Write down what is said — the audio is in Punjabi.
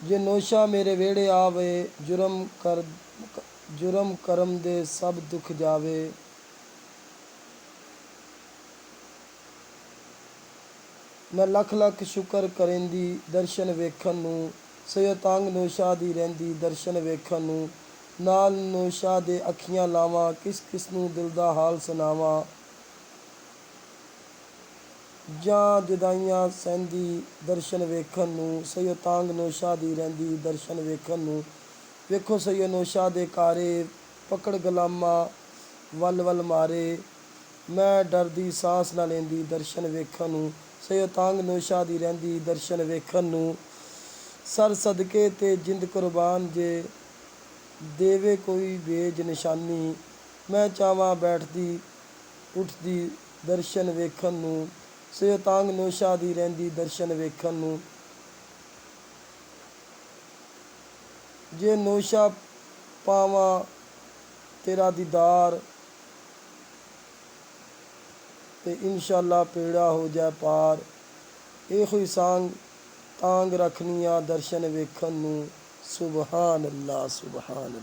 ਜੇ ਨੋਸ਼ਾ ਮੇਰੇ ਵਿਹੜੇ ਆਵੇ, ਜੁਰਮ ਕਰਮ ਦੇ ਸਭ ਦੁੱਖ ਜਾਵੇ। ਮੈਂ ਲੱਖ ਲੱਖ ਸ਼ੁਕਰ ਕਰੇਂਦੀ ਦਰਸ਼ਨ ਵੇਖਣ ਨੂੰ, ਸਯੋ ਤੰਗ ਨੋਸ਼ਾ ਦੀ ਰਹਿੰਦੀ ਦਰਸ਼ਨ ਵੇਖਣ ਨੂੰ। ਨਾਲ ਨੋਸ਼ਾ ਦੇ ਅੱਖੀਆਂ ਲਾਵਾਂ, ਕਿਸ ਕਿਸ ਨੂੰ ਦਿਲ ਦਾ ਹਾਲ ਸੁਣਾਵਾਂ। ਜਾਂ ਜੁਦਾਈਆਂ ਸਹਿੰਦੀ ਦਰਸ਼ਨ ਵੇਖਣ ਨੂੰ, ਸਯੋ ਤਾਂਗ ਨੋਸ਼ਾ ਦੀ ਰਹਿੰਦੀ ਦਰਸ਼ਨ ਵੇਖਣ ਨੂੰ। ਵੇਖੋ ਸਯੋ ਨੋਸ਼ਾ ਦੇ ਕਾਰੇ, ਪਕੜ ਗੁਲਾਮਾਂ ਵੱਲ ਵੱਲ ਮਾਰੇ। ਮੈਂ ਡਰਦੀ ਸਾਂਸ ਨਾ ਲੈਂਦੀ ਦਰਸ਼ਨ ਵੇਖਣ ਨੂੰ, ਸਯੋ ਤਾਂਗ ਨੋਸ਼ਾ ਦੀ ਰਹਿੰਦੀ ਦਰਸ਼ਨ ਵੇਖਣ ਨੂੰ। ਸਰ ਸਦਕੇ ਤੇ ਜਿੰਦ ਕੁਰਬਾਨ ਜੇ, ਦੇਵੇ ਕੋਈ ਵੇਜ ਨਿਸ਼ਾਨੀ। ਮੈਂ ਚਾਵਾਂ ਬੈਠਦੀ ਉੱਠਦੀ ਦਰਸ਼ਨ ਵੇਖਣ ਨੂੰ, ਸਯੋ ਤਾਂਗ ਨੋਸ਼ਾ ਦੀ ਰਹਿੰਦੀ ਦਰਸ਼ਨ ਵੇਖਣ ਨੂੰ। ਜੇ ਨੋਸ਼ਾ ਪਾਵਾਂ ਤੇਰਾ ਦੀਦਾਰ, ਤੇ ਇਨਸ਼ਾਅੱਲਾ ਪੇੜਾ ਹੋ ਜਾਏ ਪਾਰ। ਇਹੋ ਹੀ ਤਾਂਗ ਰੱਖਣੀਆਂ ਦਰਸ਼ਨ ਵੇਖਣ ਨੂੰ। ਸੁਬਹਾਨ ਅੱਲਾ, ਸੁਬਹਾਨ ਅੱਲਾ।